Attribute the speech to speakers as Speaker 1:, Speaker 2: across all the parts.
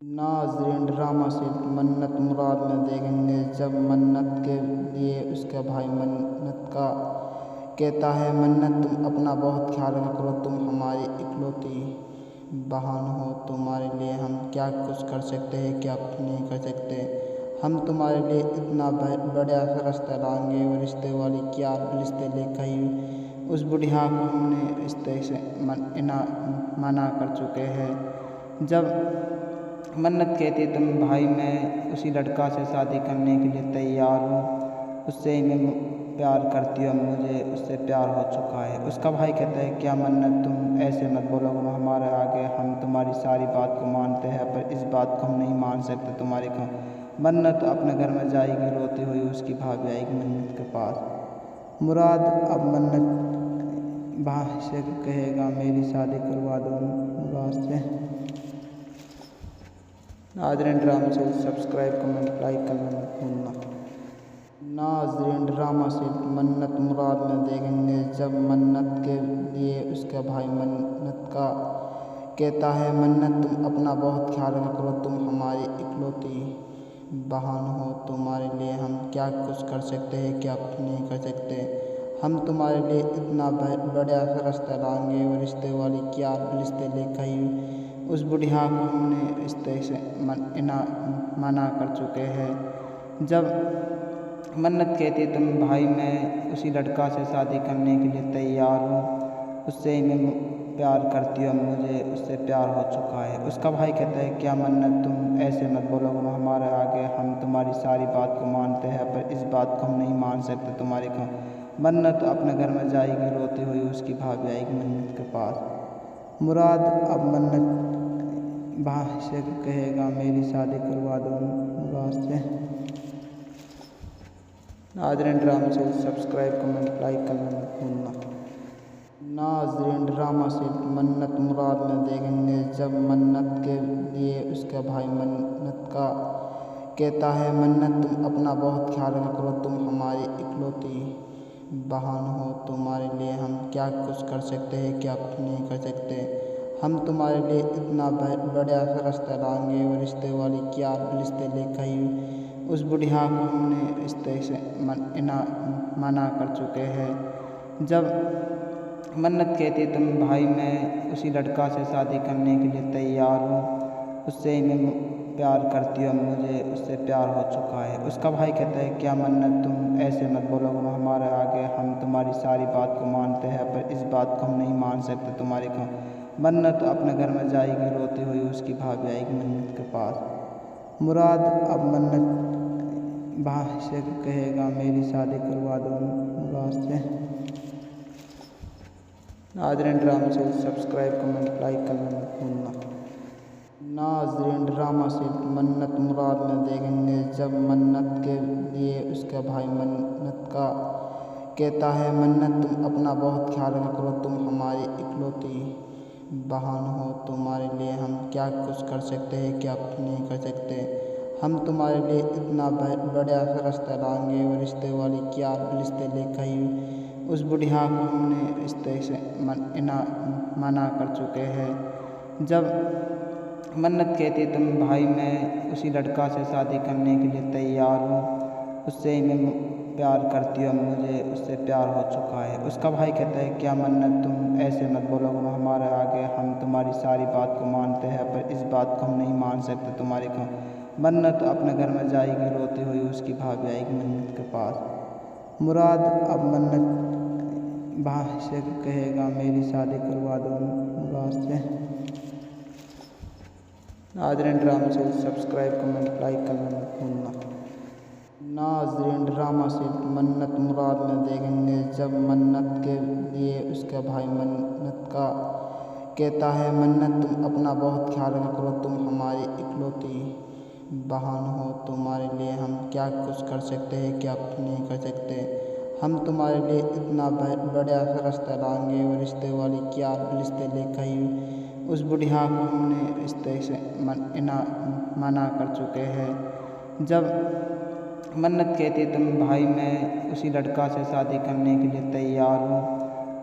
Speaker 1: नाज़रीन, ड्रामा सिर्फ मन्नत मुराद में देखेंगे जब मन्नत के लिए उसका भाई मन्नत का कहता है, मन्नत तुम अपना बहुत ख्याल रखा करो, तुम हमारी इकलौती बहन हो, तुम्हारे लिए हम क्या कुछ कर सकते हैं, क्या कुछ नहीं कर सकते। हम तुम्हारे लिए इतना बड़ा रास्ता लाएंगे, वो रिश्ते वाली क्या रिश्ते लेकर ही उस बुढ़िया को हमने रिश्ते से मना कर चुके हैं। जब मन्नत कहती है तुम भाई मैं उसी लड़का से शादी करने के लिए तैयार हूँ, उससे ही मैं प्यार करती हूँ, मुझे उससे प्यार हो चुका है। उसका भाई कहता है क्या मन्नत तुम ऐसे मत बोलो, हमारे आगे हम तुम्हारी सारी बात को मानते हैं, पर इस बात को हम नहीं मान सकते तुम्हारे को। मन्नत अपने घर में जाएगी रोती हुई, उसकी भाभी आएगी मन्नत के पास। मुराद अब मन्नत भाई से कहेगा मेरी शादी करवा दो मुराद से। नाज़रीन, ड्रामा से सब्सक्राइब कमेंट लाइक करना मत भूलना। नाज़रीन, ड्रामा सिर्फ मन्नत मुराद में देखेंगे जब मन्नत के लिए उसका भाई मन्नत का कहता है, मन्नत तुम अपना बहुत ख्याल रखा करो, तुम हमारी इकलौती बहन हो, तुम्हारे लिए हम क्या कुछ कर सकते हैं, क्या कुछ नहीं कर सकते। हम तुम्हारे लिए इतना बड़ा रास्ता लाएंगे, वो रिश्ते वाली क्या रिश्ते लेकर ही उस बुढ़िया को हमने रिश्ते से मना कर चुके हैं। जब मन्नत कहती है तुम भाई मैं उसी लड़का से शादी करने के लिए तैयार हूँ, उससे ही मैं प्यार करती हूँ, मुझे उससे प्यार हो चुका है। उसका भाई कहता है क्या मन्नत तुम ऐसे मत बोलो, हमारे आगे हम तुम्हारी सारी बात को मानते हैं, पर इस बात को हम नहीं मान सकते तुम्हारे को। मन्नत अपने घर में जाएगी रोती हुई, उसकी भाभी आएगी मन्नत के पास। मुराद अब मन्नत भाई से कहेगा मेरी शादी करवा दो मुराद से। नाज़रीन, ड्रामा से सब्सक्राइब कमेंट लाइक करना मत भूलना। नाज़रीन, ड्रामा सिर्फ मन्नत मुराद में देखेंगे जब मन्नत के लिए उसका भाई मन्नत का कहता है, मन्नत तुम अपना बहुत ख्याल रखा करो, तुम हमारी इकलौती बहन हो, तुम्हारे लिए हम क्या कुछ कर सकते हैं, क्या कुछ नहीं कर सकते। हम तुम्हारे लिए इतना बड़ा रास्ता लाएंगे, वो रिश्ते वाली क्या रिश्ते लेकर ही उस बुढ़िया को हमने रिश्ते से मना कर चुके हैं। जब मन्नत कहती है तुम भाई मैं उसी लड़का से शादी करने के लिए तैयार हूँ, उससे ही मैं प्यार करती हूँ, मुझे उससे प्यार हो चुका है। उसका भाई कहता है क्या मन्नत तुम ऐसे मत बोलो, हमारे आगे हम तुम्हारी सारी बात को मानते हैं, पर इस बात को हम नहीं मान सकते तुम्हारे को। मन्नत अपने घर में जाएगी रोती हुई, उसकी भाभी आएगी मन्नत के पास। मुराद अब मन्नत भाई से कहेगा मेरी शादी करवा दो मुराद से। नाज़रीन, ड्रामा से सब्सक्राइब कमेंट लाइक करना मत भूलना। नाज़रीन, ड्रामा सिर्फ मन्नत मुराद में देखेंगे जब मन्नत के लिए उसका भाई मन्नत का कहता है, मन्नत तुम अपना बहुत ख्याल रखा करो, तुम हमारी इकलौती बहन हो, तुम्हारे लिए हम क्या कुछ कर सकते हैं, क्या कुछ नहीं कर सकते। हम तुम्हारे लिए इतना बड़ा रास्ता लाएंगे, वो रिश्ते वाली क्या रिश्ते लेकर ही उस बुढ़िया को हमने रिश्ते से मना कर चुके हैं। जब मन्नत कहती है तुम भाई मैं उसी लड़का से शादी करने के लिए तैयार हूँ, उससे ही मैं प्यार करती हूँ, मुझे उससे प्यार हो चुका है। उसका भाई कहता है क्या मन्नत तुम ऐसे मत बोलो, हमारे आगे हम तुम्हारी सारी बात को मानते हैं, पर इस बात को हम नहीं मान सकते तुम्हारे को। मन्नत अपने घर में जाएगी रोती हुई, उसकी भाभी आएगी मन्नत के पास। मुराद अब मन्नत भाई से कहेगा मेरी शादी करवा दो मुराद से। नाज़रीन, ड्रामा से सब्सक्राइब कमेंट लाइक करना मत भूलना। नाज़रीन, ड्रामा सिर्फ मन्नत मुराद में देखेंगे जब मन्नत के लिए उसका भाई मन्नत का कहता है, मन्नत तुम अपना बहुत ख्याल रखा करो, तुम हमारी इकलौती बहन हो, तुम्हारे लिए हम क्या कुछ कर सकते हैं, क्या कुछ नहीं कर सकते। हम तुम्हारे लिए इतना बड़ा रास्ता लाएंगे, वो रिश्ते वाली क्या रिश्ते लेकर ही उस बुढ़िया को हमने रिश्ते से मना कर चुके हैं। जब मन्नत कहती है तुम भाई मैं उसी लड़का से शादी करने के लिए तैयार हूँ,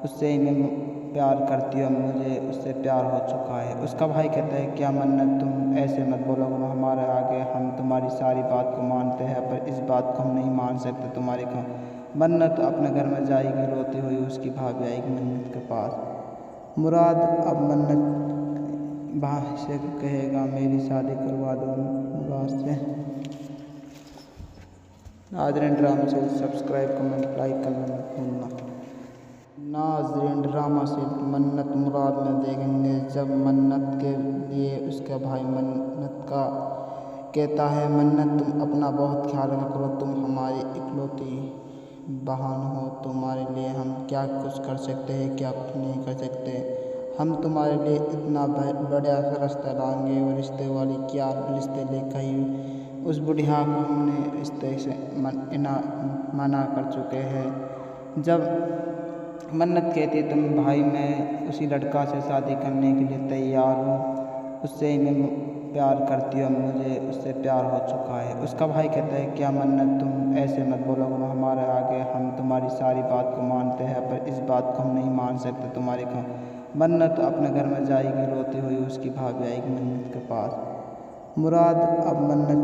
Speaker 1: उससे ही मैं प्यार करती हो, मुझे उससे प्यार हो चुका है। उसका भाई कहता है क्या मन्नत तुम ऐसे मत बोलो हमारे आगे, हम तुम्हारी सारी बात को मानते हैं पर इस बात को हम नहीं मान सकते तुम्हारी का। मन्नत अपने घर में जाएगी रोती हुई, उसकी भाभी आएगी मन्नत के पास। मुराद अब मन्नत भाई से कहेगा मेरी शादी करवा दो मुराद से। नाज़रीन ड्रामा से सब्सक्राइब कमेंट लाइक करना मत भूलना। नाज़रीन ड्रामा से मन्नत मुराद में देखेंगे जब मन्नत के लिए उसका भाई मन्नत का कहता है मन्नत तुम अपना बहुत ख्याल रखो, तुम हमारी इकलौती बहन हो, तुम्हारे लिए हम क्या कुछ कर सकते हैं क्या कुछ नहीं कर सकते। हम तुम्हारे लिए इतना बड़ा रिश्ता लाएंगे, वो रिश्ते वाली क्या रिश्ते लेकर ही उस बुढ़िया को हमने रिश्ते से मना कर चुके हैं। जब मन्नत कहती तुम भाई मैं उसी लड़का से शादी करने के लिए तैयार हूँ, उससे ही मैं प्यार करती हूँ, मुझे उससे प्यार हो चुका है। उसका भाई कहता है क्या मन्नत तुम ऐसे मत बोलो हमारे आगे, हम तुम्हारी सारी बात को मानते हैं पर इस बात को हम नहीं मान सकते तुम्हारी का। मन्नत अपने घर में जाएगी रोती हुई, उसकी भाभी आएगी मन्नत के पास। मुराद अब मन्नत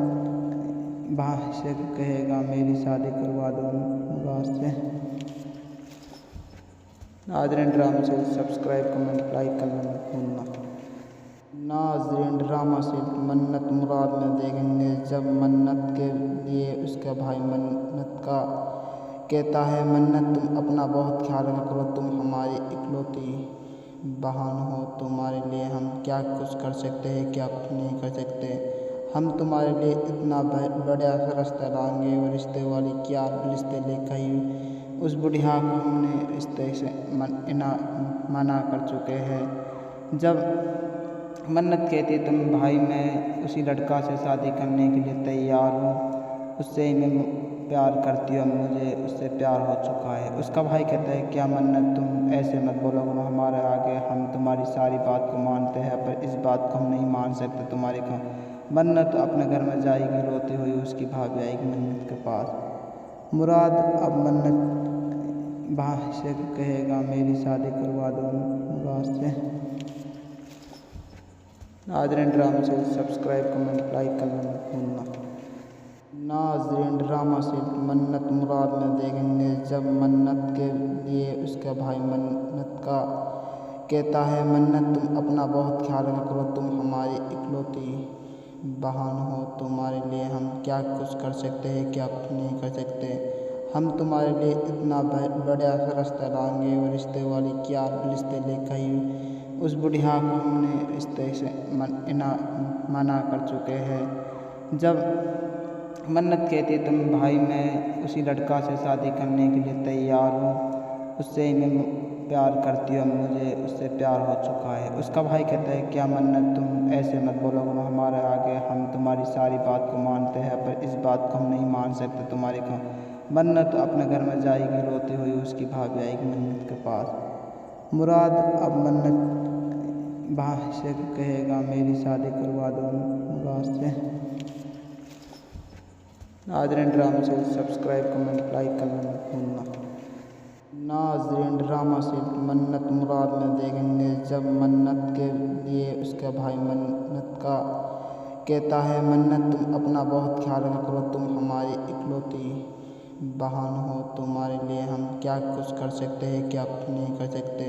Speaker 1: भाई से कहेगा मेरी शादी करवा दो मुराद से। नाज़रीन ड्रामा से सब्सक्राइब कमेंट लाइक करना मत भूलना। नाज़रीन ड्रामा से मन्नत मुराद में देखेंगे जब मन्नत के लिए उसका भाई मन्नत का कहता है मन्नत तुम अपना बहुत ख्याल रखो, तुम हमारी इकलौती बहन हो, तुम्हारे लिए हम क्या कुछ कर सकते हैं क्या कुछ नहीं कर सकते। हम तुम्हारे लिए इतना बड़ा रिश्ता लाएंगे, वो रिश्ते वाली क्या रिश्ते लेकर ही उस बुढ़िया को हमने रिश्ते से मना कर चुके हैं। जब मन्नत कहती तुम भाई मैं उसी लड़का से शादी करने के लिए तैयार हूँ, उससे ही मैं प्यार करती हूँ, मुझे उससे प्यार हो चुका है। उसका भाई कहता है क्या मन्नत तुम ऐसे मत बोलो हमारे आगे, हम तुम्हारी सारी बात को मानते हैं पर इस बात को हम नहीं मान सकते तुम्हारी का। मन्नत अपने घर में जाएगी रोती हुई, उसकी भाभी आएगी मन्नत के पास। मुराद अब मन्नत भाई से कहेगा मेरी शादी करवा दो मुराद से। नाज़रीन ड्रामा से सब्सक्राइब कमेंट लाइक करना मत भूलना। नाज़रीन ड्रामा से मन्नत मुराद में देखेंगे जब मन्नत के लिए उसका भाई मन्नत का कहता है मन्नत तुम अपना बहुत ख्याल रखो, तुम हमारी इकलौती बहन हो, तुम्हारे लिए हम क्या कुछ कर सकते हैं क्या कुछ नहीं कर सकते। हम तुम्हारे लिए इतना बड़ा रिश्ता लाएंगे, वो रिश्ते वाली क्या रिश्ते लेकर ही उस बुढ़िया को हमने रिश्ते से मना कर चुके हैं। जब मन्नत कहती तुम भाई मैं उसी लड़का से शादी करने के लिए तैयार हूँ, उससे ही मैं प्यार करती हूँ, मुझे उससे प्यार हो चुका है। उसका भाई कहता है क्या मन्नत तुम ऐसे मत बोलो हमारे आगे, हम तुम्हारी सारी बात को मानते हैं पर इस बात को हम नहीं मान सकते तुम्हारी का। मन्नत अपने घर में जाएगी रोती हुई, उसकी भाभी आएगी मन्नत के पास। मुराद अब मन्नत भाई से कहेगा मेरी शादी करवा दो मुराद से। नाज़रीन ड्रामा से सब्सक्राइब कमेंट लाइक करना मत भूलना। नाज़रीन ड्रामा से मन्नत मुराद में देखेंगे जब मन्नत के लिए उसका भाई मन्नत का कहता है मन्नत तुम अपना बहुत ख्याल रखो, तुम हमारी इकलौती बहन हो, तुम्हारे लिए हम क्या कुछ कर सकते हैं क्या कुछ नहीं कर सकते।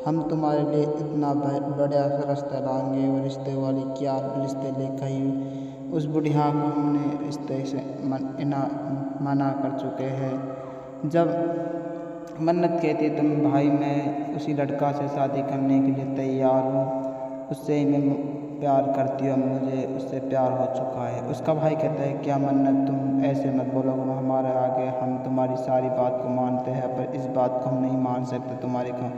Speaker 1: हम तुम्हारे लिए इतना बड़ा रिश्ता लाएंगे, वो रिश्ते वाली क्या रिश्ते लेकर ही उस बुढ़िया को हमने रिश्ते से मना कर चुके हैं। जब मन्नत कहती तुम भाई मैं उसी लड़का से शादी करने के लिए तैयार हूँ, उससे ही मैं प्यार करती हूँ, मुझे उससे प्यार हो चुका है। उसका भाई कहता है क्या मन्नत तुम ऐसे मत बोलो हमारे आगे, हम तुम्हारी सारी बात को मानते हैं पर इस बात को हम नहीं मान सकते तुम्हारी का।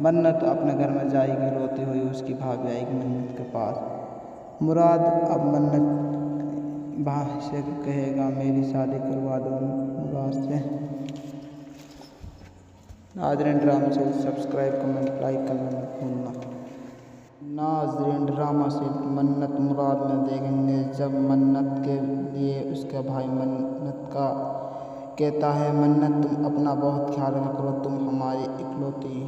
Speaker 1: मन्नत अपने घर में जाएगी रोती हुई, उसकी भाभी आएगी मन्नत के पास। मुराद अब मन्नत भाई से कहेगा मेरी शादी करवा दो मुराद से। नाज़रीन ड्रामा से सब्सक्राइब कमेंट लाइक करना मत भूलना। नाज़रीन ड्रामा से मन्नत मुराद में देखेंगे जब मन्नत के लिए उसका भाई मन्नत का कहता है मन्नत तुम अपना बहुत ख्याल रखो, तुम हमारी इकलौती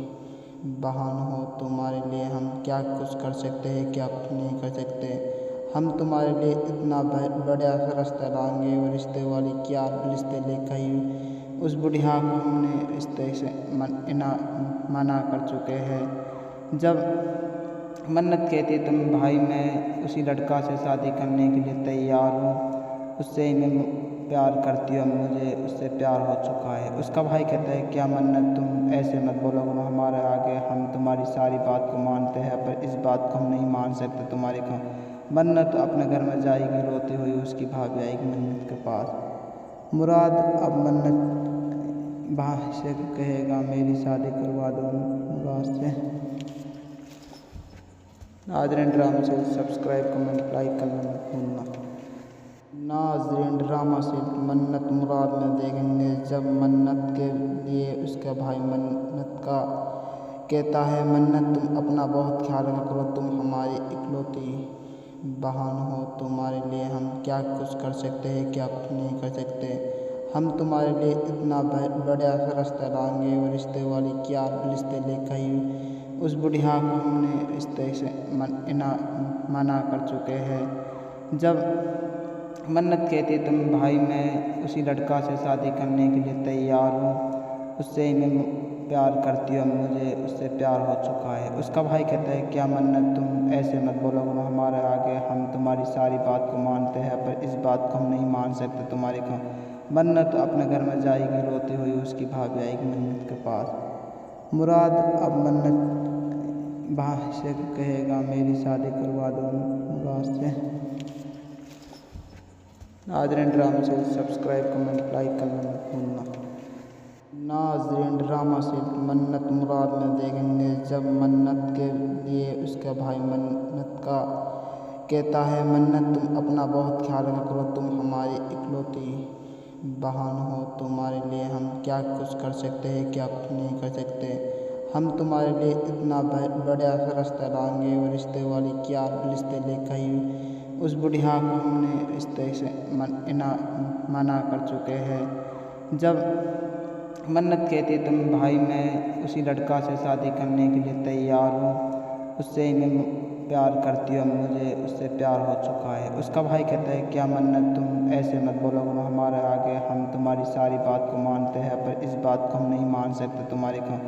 Speaker 1: बहाना हो तुम्हारे लिए हम क्या कुछ कर सकते हैं, क्या कुछ नहीं कर सकते। हम तुम्हारे लिए इतना बड़ा रास्ता लाएंगे और रिश्ते वाली क्या रिश्ते लेकर ही उस बुढ़िया को हमने रिश्ते से मना कर चुके हैं। जब मन्नत कहती तुम भाई मैं उसी लड़का से शादी करने के लिए तैयार हूँ, उससे ही मैं प्यार करती हूँ, मुझे उससे प्यार हो चुका है। उसका भाई कहता है क्या मन्नत तुम ऐसे मत बोलो, हमारे आगे हम तुम्हारी सारी बात को मानते हैं पर इस बात को हम नहीं मान सकते तुम्हारे को। मन्नत अपने घर में जाएगी रोती हुई, उसकी भाभी आएगी मन्नत के पास। मुराद अब मन्नत भाई से कहेगा मेरी शादी करवा दो मुराद से। नाज़रीन ड्रामा से सब्सक्राइब कमेंट लाइक करना मत भूलना। नाज़रीन ड्रामा से मन्नत मुराद में देखेंगे जब मन्नत के लिए उसका भाई मन्नत का कहता है मन्नत तुम अपना बहुत ख्याल रखा करो, तुम हमारी इकलौती बहन हो, तुम्हारे लिए हम क्या कुछ कर सकते हैं, क्या कुछ नहीं कर सकते। हम तुम्हारे लिए इतना बड़ा रास्ता लाएंगे और रिश्ते वाली क्या रिश्ते लेकर ही उस बुढ़िया को हमने रिश्ते से मना कर चुके हैं। जब मन्नत कहती तुम भाई मैं उसी लड़का से शादी करने के लिए तैयार हूँ, उससे ही मैं प्यार करती हूँ, मुझे उससे प्यार हो चुका है। उसका भाई कहता है क्या मन्नत तुम ऐसे मत बोलो, हमारे आगे हम तुम्हारी सारी बात को मानते हैं पर इस बात को हम नहीं मान सकते तुम्हारे को। मन्नत अपने घर में जाएगी रोती हुई, उसकी भाभी आएगी मन्नत के पास। मुराद अब मन्नत भाई से कहेगा मेरी शादी करवा दो मुराद से। नाज़रीन ड्रामा से सब्सक्राइब कमेंट लाइक करना मत भूलना। नाज़रीन ड्रामा से मन्नत मुराद में देखेंगे जब मन्नत के लिए उसका भाई मन्नत का कहता है मन्नत तुम अपना बहुत ख्याल रखा करो, तुम हमारी इकलौती बहन हो, तुम्हारे लिए हम क्या कुछ कर सकते हैं, क्या कुछ नहीं कर सकते। हम तुम्हारे लिए इतना बड़ा रास्ता लाएंगे और रिश्ते वाली क्या रिश्ते लेकर ही उस बुढ़िया को हमने रिश्ते से मना कर चुके हैं। जब मन्नत कहती तुम भाई मैं उसी लड़का से शादी करने के लिए तैयार हूँ, उससे ही मैं प्यार करती हूँ, मुझे उससे प्यार हो चुका है। उसका भाई कहता है क्या मन्नत तुम ऐसे मत बोलो, हमारे आगे हम तुम्हारी सारी बात को मानते हैं पर इस बात को हम नहीं मान सकते तुम्हारे को।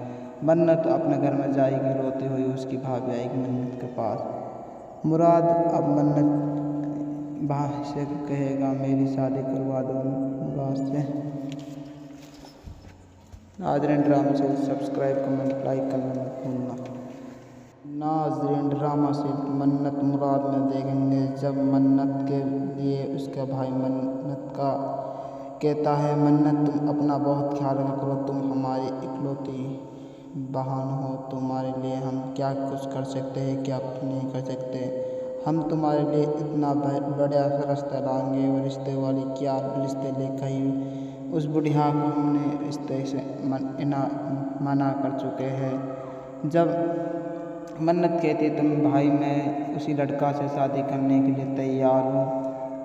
Speaker 1: मन्नत अपने घर में जाएगी रोती हुई, उसकी भाभी आएगी मन्नत के पास। मुराद अब मन्नत भाई से कहेगा मेरी शादी करवा दो मुराद से। नाज़रीन ड्रामा से सब्सक्राइब कमेंट लाइक करना मत भूलना। नाज़रीन ड्रामा से मन्नत मुराद में देखेंगे जब मन्नत के लिए उसका भाई मन्नत का कहता है मन्नत तुम अपना बहुत ख्याल रखा करो, तुम हमारी इकलौती बहन हो, तुम्हारे लिए हम क्या कुछ कर सकते हैं, क्या कुछ नहीं कर सकते। हम तुम्हारे लिए इतना बड़ा रास्ता लाएंगे और रिश्ते वाली क्या रिश्ते लेकर ही उस बुढ़िया को हमने रिश्ते से मना कर चुके हैं। जब मन्नत कहती तुम भाई मैं उसी लड़का से शादी करने के लिए तैयार हूँ,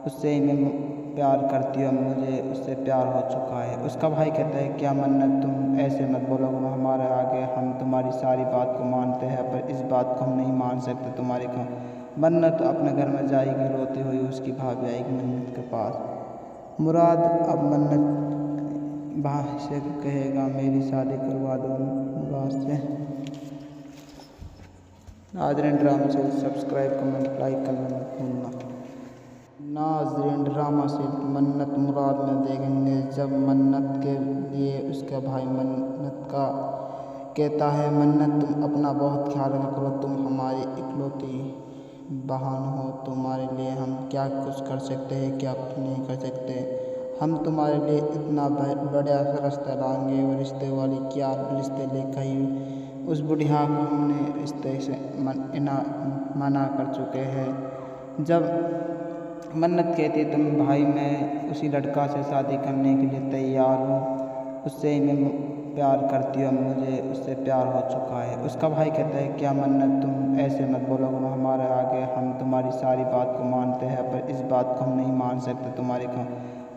Speaker 1: उससे ही मैं प्यार करती हूँ, मुझे उससे प्यार हो चुका है। उसका भाई कहता है क्या मन्नत तुम ऐसे मत बोलो, हमारे आगे हम तुम्हारी सारी बात को मानते हैं पर इस बात को हम नहीं मान सकते तुम्हारे को। मन्नत अपने घर में जाएगी रोती हुई, उसकी भाभी आएगी मन्नत के पास। मुराद अब मन्नत भाई से कहेगा मेरी शादी करवा दो मुराद से। नाज़रीन ड्रामा से सब्सक्राइब कमेंट लाइक करना मत भूलना। नाज़रीन ड्रामा से मन्नत मुराद में देखेंगे जब मन्नत के लिए उसका भाई मन्नत का कहता है मन्नत तुम अपना बहुत ख्याल रखा करो, तुम हमारी इकलौती बहन हो, तुम्हारे लिए हम क्या कुछ कर सकते हैं, क्या कुछ नहीं कर सकते। हम तुम्हारे लिए इतना बड़ा रास्ता लाएंगे और रिश्ते वाली क्या रिश्ते लेकर ही उस बुढ़िया को हमने रिश्ते से मना कर चुके हैं। जब मन्नत कहती तुम भाई मैं उसी लड़का से शादी करने के लिए तैयार हूँ, उससे ही मैं प्यार करती हूँ, मुझे उससे प्यार हो चुका है। उसका भाई कहता है क्या मन्नत तुम ऐसे मत बोलो, हमारे आगे हम तुम्हारी सारी बात को मानते हैं पर इस बात को हम नहीं मान सकते तुम्हारे को।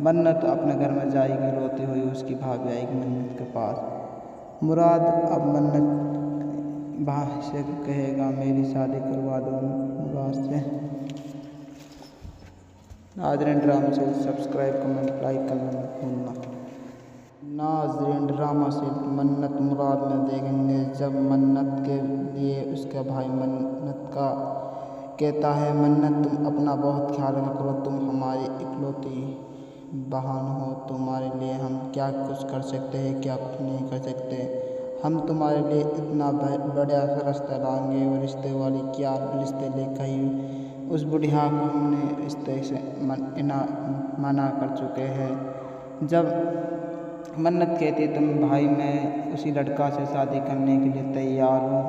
Speaker 1: मन्नत अपने घर में जाएगी रोती हुई, उसकी भाभी आएगी मन्नत के पास। मुराद अब मन्नत भाई से कहेगा मेरी शादी करवा दो मुराद से। नाज़रीन ड्रामा से सब्सक्राइब कमेंट लाइक करना मत भूलना। नाज़रीन ड्रामा से मन्नत मुराद में देखेंगे जब मन्नत के लिए उसका भाई मन्नत का कहता है मन्नत तुम अपना बहुत ख्याल रखो, तुम हमारी इकलौती बहन हो, तुम्हारे लिए हम क्या कुछ कर सकते हैं क्या कुछ नहीं कर सकते। हम तुम्हारे लिए इतना बड़ा रास्ता लाएंगे और रिश्ते वाली क्या रिश्ते लेकर ही उस बुढ़िया को हमने रिश्ते से मना कर चुके हैं। जब मन्नत कहती तुम भाई मैं उसी लड़का से शादी करने के लिए तैयार हूँ,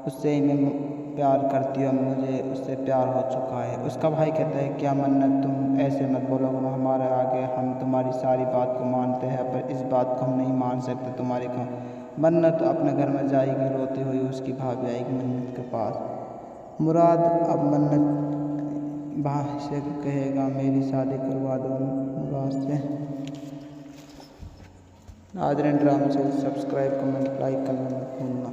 Speaker 1: उससे ही मैं प्यार करती हूँ, मुझे उससे प्यार हो चुका है। उसका भाई कहता है क्या मन्नत तुम ऐसे मत बोलो, हमारे आगे हम तुम्हारी सारी बात को मानते हैं पर इस बात को हम नहीं मान सकते तुम्हारे को। मन्नत अपने घर में जाएगी रोती हुई, उसकी भाभी आएगी मन्नत के पास। मुराद अब मन्नत भाई से कहेगा मेरी शादी करवा दो मुराद से। नाज़रीन ड्रामा से सब्सक्राइब कमेंट लाइक करना मत भूलना।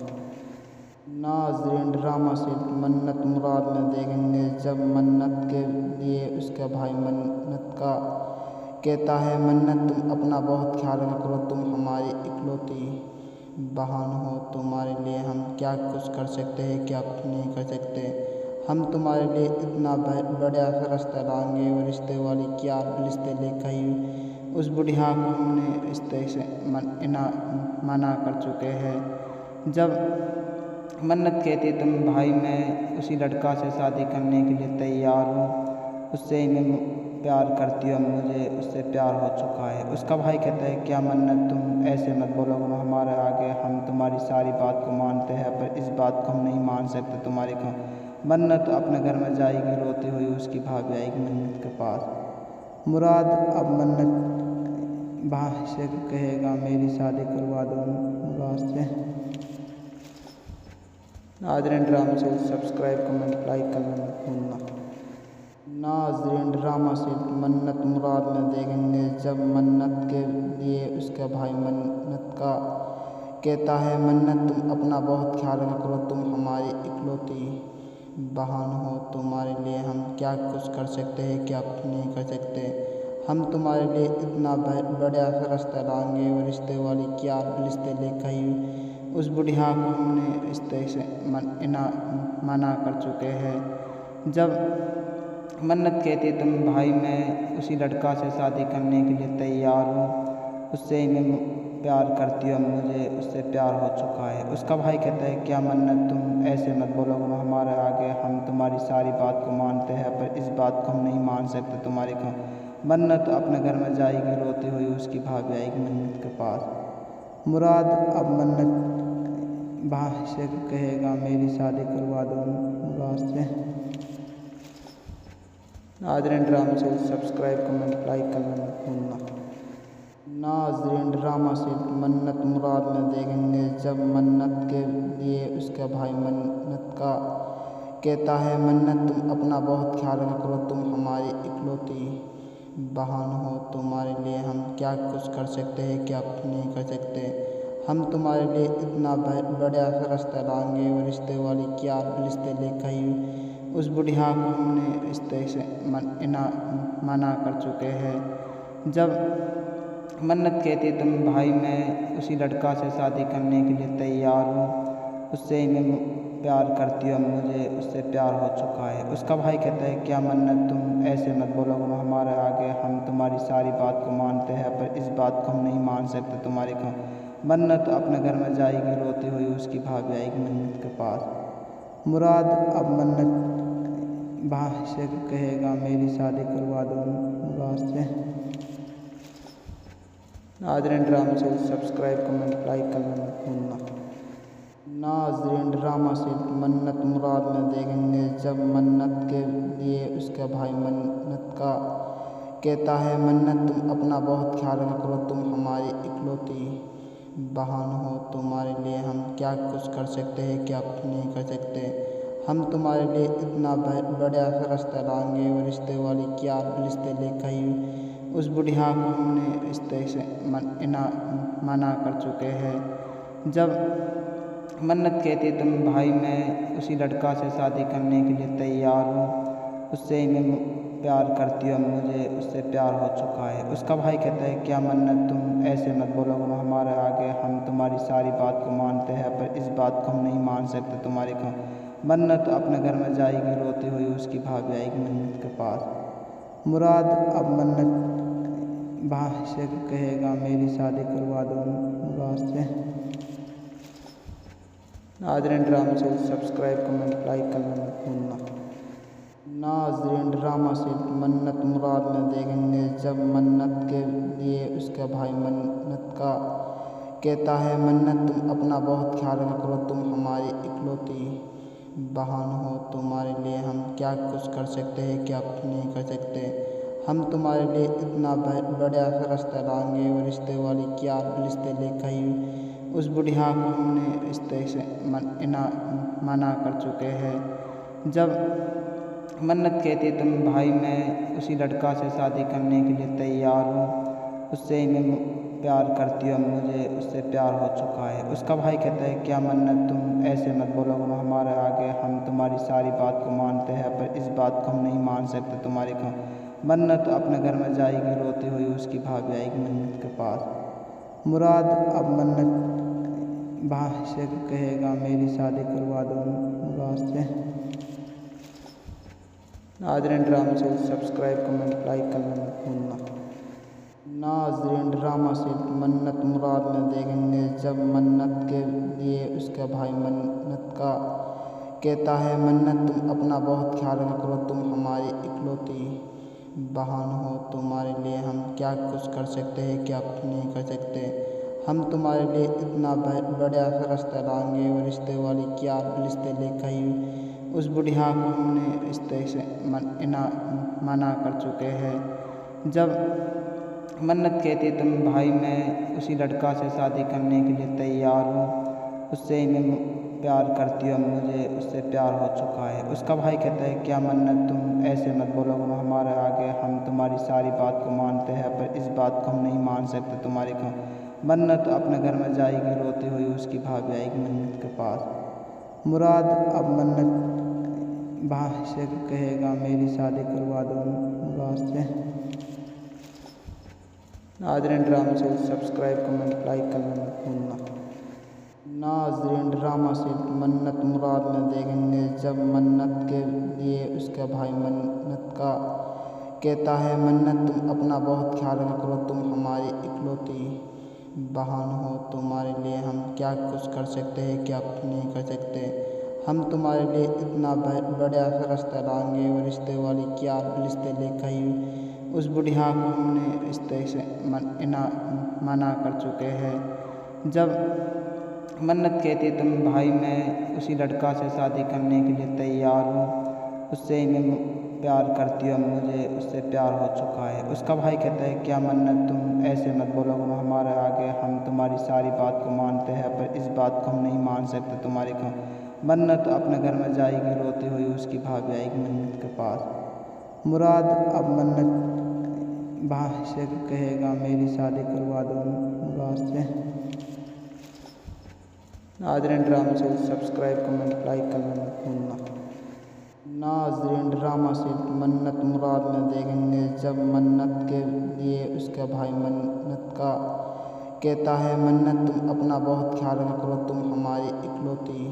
Speaker 1: नाज़रीन ड्रामा से मन्नत मुराद में देखेंगे जब मन्नत के लिए उसका भाई मन्नत का कहता है मन्नत तुम अपना बहुत ख्याल रखो, तुम हमारी इकलौती बहन हो, तुम्हारे लिए हम क्या कुछ कर सकते हैं क्या कुछ नहीं कर सकते। हम तुम्हारे लिए इतना बड़ा रास्ता लाएंगे और रिश्ते वाली क्या रिश्ते लेकर ही उस बुढ़िया को हमने रिश्ते से मना कर चुके हैं। जब मन्नत कहती तुम भाई मैं उसी लड़का से शादी करने के लिए तैयार हूँ, उससे ही मैं प्यार करती हूँ, मुझे उससे प्यार हो चुका है। उसका भाई कहता है क्या मन्नत तुम ऐसे मत बोलो, हमारे आगे हम तुम्हारी सारी बात को मानते हैं पर इस बात को हम नहीं मान सकते तुम्हारे को। मन्नत अपने घर में जाएगी रोती हुई, उसकी भाभी आएगी मन्नत के पास। मुराद अब मन्नत भाई से कहेगा मेरी शादी करवा दो मुराद से। नाज़रीन ड्रामा से सब्सक्राइब कमेंट लाइक करना मत भूलना। नाज़रीन ड्रामा से मन्नत मुराद में देखेंगे जब मन्नत के लिए उसका भाई मन्नत का कहता है मन्नत तुम अपना बहुत ख्याल रखो, तुम हमारी इकलौती बहन हो, तुम्हारे लिए हम क्या कुछ कर सकते हैं क्या कुछ नहीं कर सकते। हम तुम्हारे लिए इतना बड़ा रास्ता लाएंगे और रिश्ते वाली क्या रिश्ते लेकर ही उस बुढ़िया को हमने रिश्ते से मना कर चुके हैं। जब मन्नत कहती तुम भाई मैं उसी लड़का से शादी करने के लिए तैयार हूँ, उससे ही मैं प्यार करती हूँ, मुझे उससे प्यार हो चुका है। उसका भाई कहता है क्या मन्नत तुम ऐसे मत बोलो, हमारे आगे हम तुम्हारी सारी बात को मानते हैं पर इस बात को हम नहीं मान सकते तुम्हारे को। मन्नत अपने घर में जाएगी रोती हुई, उसकी भाभी आएगी मन्नत के पास। मुराद अब मन्नत भाई से कहेगा मेरी शादी करवा दो मुराद से। नाज़रीन ड्रामा से सब्सक्राइब कमेंट लाइक करना मत भूलना। नाज़रीन ड्रामा से मन्नत मुराद में देखेंगे जब मन्नत के लिए उसका भाई मन्नत का कहता है मन्नत तुम अपना बहुत ख्याल रखो, तुम हमारी इकलौती बहन हो, तुम्हारे लिए हम क्या कुछ कर सकते हैं क्या कुछ नहीं कर सकते। हम तुम्हारे लिए इतना बड़ा रास्ता लाएंगे और रिश्ते वाली क्या रिश्ते लेकर ही उस बुढ़िया को हमने रिश्ते से मना कर चुके हैं। जब मन्नत कहती तुम भाई मैं उसी लड़का से शादी करने के लिए तैयार हूँ, उससे ही मैं प्यार करती हूँ, मुझे उससे प्यार हो चुका है। उसका भाई कहता है क्या मन्नत तुम ऐसे मत बोलो, हमारे आगे हम तुम्हारी सारी बात को मानते हैं पर इस बात को हम नहीं मान सकते तुम्हारे को। मन्नत अपने घर में जाएगी रोती हुई, उसकी भाभी आएगी मन्नत के पास। मुराद अब मन्नत भाई से कहेगा मेरी शादी करवा दो मुराद से। नाज़रीन ड्रामा से सब्सक्राइब कमेंट लाइक करना मत भूलना। नाज़रीन ड्रामा से मन्नत मुराद में देखेंगे जब मन्नत के लिए उसका भाई मन्नत का कहता है मन्नत तुम अपना बहुत ख्याल रखो, तुम हमारी इकलौती बहन हो, तुम्हारे लिए हम क्या कुछ कर सकते हैं क्या कुछ नहीं कर सकते। हम तुम्हारे लिए इतना बड़ा रास्ता लाएंगे और रिश्ते वाली क्या रिश्ते लेकर ही उस बुढ़िया को हमने रिश्ते से मना कर चुके हैं। जब मन्नत कहती तुम भाई मैं उसी लड़का से शादी करने के लिए तैयार हूँ, उससे ही मैं प्यार करती हूँ, मुझे उससे प्यार हो चुका है। उसका भाई कहता है क्या मन्नत तुम ऐसे मत बोलो हमारे आगे, हम तुम्हारी सारी बात को मानते हैं पर इस बात को हम नहीं मान सकते तुम्हारी को। मन्नत अपने घर में जाएगी रोती हुई, उसकी भाभी आएगी मन्नत के पास। मुराद अब मन्नत भाई से कहेगा मेरी शादी करवा दो मुराद से। नाज़रीन ड्रामा से सब्सक्राइब कमेंट लाइक करना मत भूलना। नाज़रीन ड्रामा से मन्नत मुराद में देखेंगे जब मन्नत के लिए उसका भाई मन्नत का कहता है मन्नत तुम अपना बहुत ख्याल रखो, तुम हमारी इकलौती बहन हो, तुम्हारे लिए हम क्या कुछ कर सकते हैं क्या कुछ नहीं कर सकते। हम तुम्हारे लिए इतना बड़ा रास्ता लाएंगे और रिश्ते वाली क्या रिश्ते लेकर ही उस बुढ़िया को हमने रिश्ते से मना कर चुके हैं। जब मन्नत कहती तुम भाई मैं उसी लड़का से शादी करने के लिए तैयार हूँ, उससे ही मैं प्यार करती हूँ, मुझे उससे प्यार हो चुका है। उसका भाई कहता है क्या मन्नत तुम ऐसे मत बोलो हमारे आगे, हम तुम्हारी सारी बात को मानते हैं पर इस बात को हम नहीं मान सकते तुम्हारी को। मन्नत अपने घर में जाएगी रोती हुई, उसकी भाभी आएगी मन्नत के पास। मुराद अब मन्नत भाई से कहेगा मेरी शादी करवा दो मुराद से। नाज़रीन ड्रामा से सब्सक्राइब कमेंट लाइक करना मत भूलना। नाज़रीन ड्रामा से मन्नत मुराद में देखेंगे जब मन्नत के लिए उसका भाई मन्नत का कहता है मन्नत तुम अपना बहुत ख्याल रखो, तुम हमारी इकलौती बहन हो, तुम्हारे लिए हम क्या कुछ कर सकते हैं क्या कुछ नहीं कर सकते। हम तुम्हारे लिए इतना बड़ा रास्ता लाएंगे और रिश्ते वाली क्या रिश्ते लेकर ही उस बुढ़िया को हमने रिश्ते से मना कर चुके हैं। जब मन्नत कहती तुम भाई मैं उसी लड़का से शादी करने के लिए तैयार हूँ, उससे ही मैं प्यार करती हूँ, मुझे उससे प्यार हो चुका है। उसका भाई कहता है क्या मन्नत तुम ऐसे मत बोलो हमारे आगे, हम तुम्हारी सारी बात को मानते हैं पर इस बात को हम नहीं मान सकते तुम्हारी को। मन्नत अपने घर में जाएगी रोती हुई, उसकी भाभी आएगी मन्नत के पास। मुराद अब मन्नत भाई से कहेगा मेरी शादी करवा दो मुराद से। नाज़रीन ड्रामा से सब्सक्राइब कमेंट लाइक करना मत भूलना। नाज़रीन ड्रामा से मन्नत मुराद में देखेंगे जब मन्नत के लिए उसका भाई मन्नत का कहता है मन्नत तुम अपना बहुत ख्याल रखो, तुम हमारी इकलौती बहन हो, तुम्हारे लिए हम क्या कुछ कर सकते हैं क्या कुछ नहीं कर सकते। हम तुम्हारे लिए इतना बड़ा रास्ता लाएंगे और रिश्ते वाली क्या रिश्ते लेकर ही उस बुढ़िया को हमने रिश्ते से मना कर चुके हैं। जब मन्नत कहती तुम भाई मैं उसी लड़का से शादी करने के लिए तैयार हूँ, उससे ही मैं प्यार करती हूँ, मुझे उससे प्यार हो चुका है। उसका भाई कहता है क्या मन्नत तुम ऐसे मत बोलो हमारे आगे, हम तुम्हारी सारी बात को मानते हैं पर इस बात को हम नहीं मान सकते तुम्हारी को। मन्नत अपने घर में जाएगी रोती हुई, उसकी भाभी आएगी मन्नत के पास। मुराद अब मन्नत भाई से कहेगा मेरी शादी करवा दो मुराद से। नाज़रीन ड्रामा से सब्सक्राइब कमेंट लाइक करना मत भूलना। नाज़रीन ड्रामा से मन्नत मुराद में देखेंगे जब मन्नत के लिए उसका भाई मन्नत का कहता है मन्नत तुम अपना बहुत ख्याल रखो, तुम हमारी इकलौती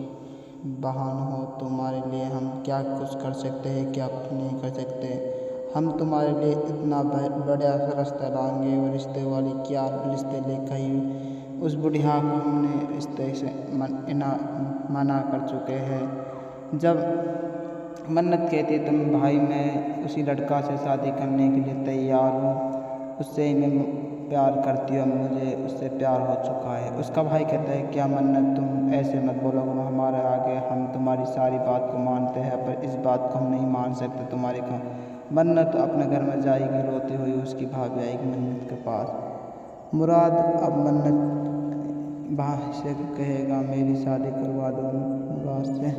Speaker 1: बहन हो, तुम्हारे लिए हम क्या कुछ कर सकते हैं क्या कुछ नहीं कर सकते। हम तुम्हारे लिए इतना बड़ा रास्ता लाएंगे और रिश्ते वाली क्या रिश्ते लेकर ही उस बुढ़िया को हमने रिश्ते से मना कर चुके हैं। जब मन्नत कहती तुम भाई मैं उसी लड़का से शादी करने के लिए तैयार हूँ, उससे ही मैं प्यार करती हूँ, मुझे उससे प्यार हो चुका है। उसका भाई कहता है क्या मन्नत तुम ऐसे मत बोलो हमारे आगे, हम तुम्हारी सारी बात को मानते हैं पर इस बात को हम नहीं मान सकते तुम्हारी को। मन्नत अपने घर में जाएगी रोती हुई, उसकी भाभी आएगी मन्नत के पास। मुराद अब मन्नत भाई से कहेगा मेरी शादी करवा दो मुराद से।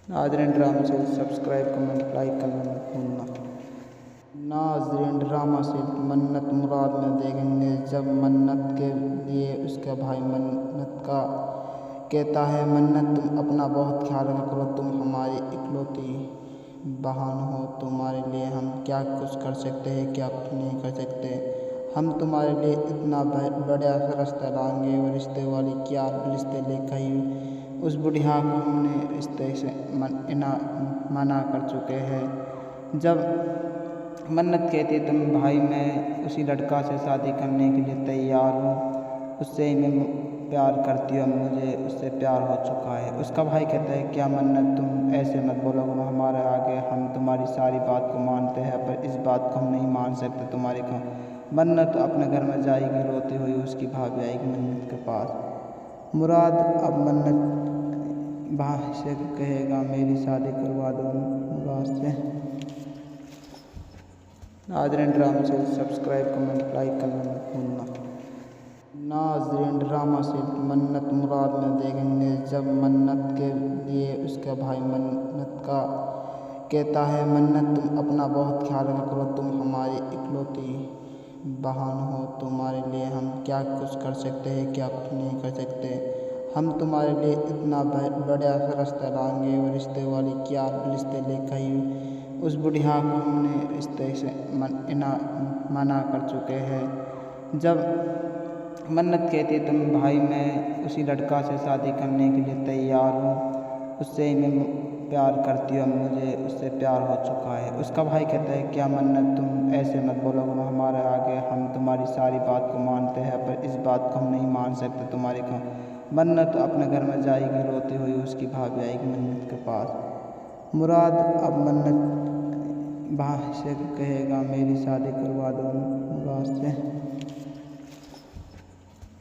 Speaker 1: नाज़रीन ड्रामा से सब्सक्राइब कमेंट लाइक करना मत भूलना। नाज़रीन ड्रामा से मन्नत मुराद में देखेंगे जब मन्नत के लिए उसका भाई मन्नत का कहता है, मन्नत तुम अपना बहुत ख्याल रखो, तुम हमारी इकलौती बहन हो, तुम्हारे लिए हम क्या कुछ कर सकते हैं, क्या कुछ नहीं कर सकते। हम तुम्हारे लिए इतना बड़ा रास्ता लाएंगे, वो रिश्ते वाली क्या रिश्ते लेकर ही उस बुढ़िया को हमने रिश्ते से मना कर चुके हैं। जब मन्नत कहती तुम भाई मैं उसी लड़का से शादी करने के लिए तैयार हूँ, उससे ही मैं प्यार करती हूँ, मुझे उससे प्यार हो चुका है। उसका भाई कहता है क्या मन्नत तुम ऐसे मत बोलो, हमारे आगे हम तुम्हारी सारी बात को मानते हैं, पर इस बात को हम नहीं मान सकते तुम्हारी को। मन्नत अपने घर में जाएगी रोती हुई, उसकी भाभी आएगी मन्नत के पास। मुराद अब मन्नत भाई से कहेगा मेरी शादी करवा दो मुराद से। नाज़रीन ड्रामा से सब्सक्राइब कमेंट लाइक करना मत भूलना। नाज़रीन ड्रामा से मन्नत मुराद में देखेंगे जब मन्नत के लिए उसका भाई मन्नत का कहता है, मन्नत तुम अपना बहुत ख्याल रखो, तुम हमारी इकलौती बहन हो, तुम्हारे लिए हम क्या कुछ कर सकते हैं, क्या कुछ नहीं कर सकते। हम तुम्हारे लिए इतना बड़ा रास्ता लाएंगे, वो रिश्ते वाली क्या रिश्ते लेकर ही उस बुढ़िया को हमने रिश्ते से मना कर चुके हैं। जब मन्नत कहती तुम भाई मैं उसी लड़का से शादी करने के लिए तैयार हूँ, उससे ही मैं प्यार करती हूँ, मुझे उससे प्यार हो चुका है। उसका भाई कहता है क्या मन्नत तुम ऐसे मत बोलो, हमारे आगे हम तुम्हारी सारी बात को मानते हैं, पर इस बात को हम नहीं मान सकते तुम्हारी को। मन्नत अपने घर में जाएगी रोती हुई, उसकी भाभी आएगी मन्नत के पास। मुराद अब मन्नत भाई से कहेगा मेरी शादी करवा दो मुराद से।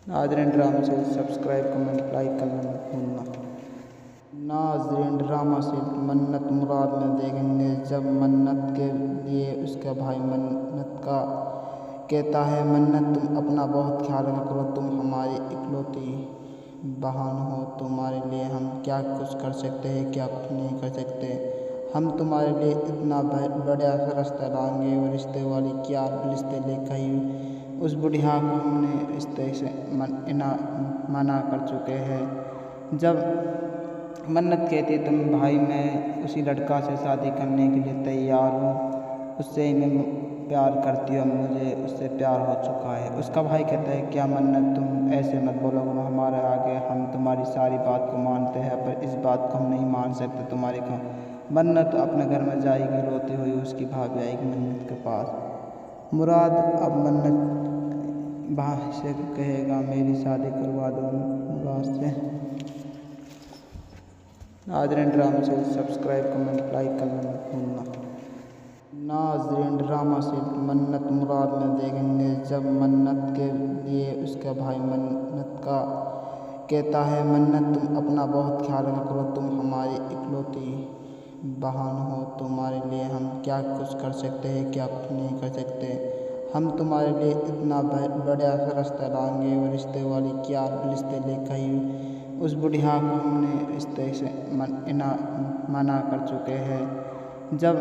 Speaker 1: नाज़रीन ड्रामा से सब्सक्राइब कमेंट लाइक करना मत भूलना। नाज़रीन ड्रामा से मन्नत मुराद में देखेंगे जब मन्नत के लिए उसका भाई मन्नत का कहता है, मन्नत तुम अपना बहुत ख्याल रखो, तुम हमारी इकलौती बहन हो, तुम्हारे लिए हम क्या कुछ कर सकते हैं, क्या कुछ नहीं कर सकते। हम तुम्हारे लिए इतना बड़ा रास्ता लाएंगे, वो रिश्ते वाली क्या रिश्ते लेकर ही उस बुढ़िया को हमने रिश्ते से मना कर चुके हैं। जब मन्नत कहती तुम भाई मैं उसी लड़का से शादी करने के लिए तैयार हूँ, उससे ही मैं प्यार करती हूँ, मुझे उससे प्यार हो चुका है। उसका भाई कहता है क्या मन्नत तुम ऐसे मत बोलो, हमारे आगे हम तुम्हारी सारी बात को मानते हैं, पर इस बात को हम नहीं मान सकते तुम्हारी को। मन्नत अपने घर में जाएगी रोती हुई, उसकी भाभी आएगी मन्नत के पास। मुराद अब मन्नत भाई से कहेगा मेरी शादी करवा दो मुराद से। नाज़रीन ड्रामा से सब्सक्राइब कमेंट लाइक करना मत भूलना। नाज़रीन ड्रामा से मन्नत मुराद में देखेंगे जब मन्नत के लिए उसका भाई मन्नत का कहता है, मन्नत तुम अपना बहुत ख्याल रखो, तुम हमारी इकलौती बहन हो, तुम्हारे लिए हम क्या कुछ कर सकते हैं, क्या कुछ नहीं कर सकते। हम तुम्हारे लिए इतना बड़ा रास्ता लाएंगे, वो रिश्ते वाली क्या रिश्ते लेकर ही उस बुढ़िया को हमने रिश्ते से मना कर चुके हैं। जब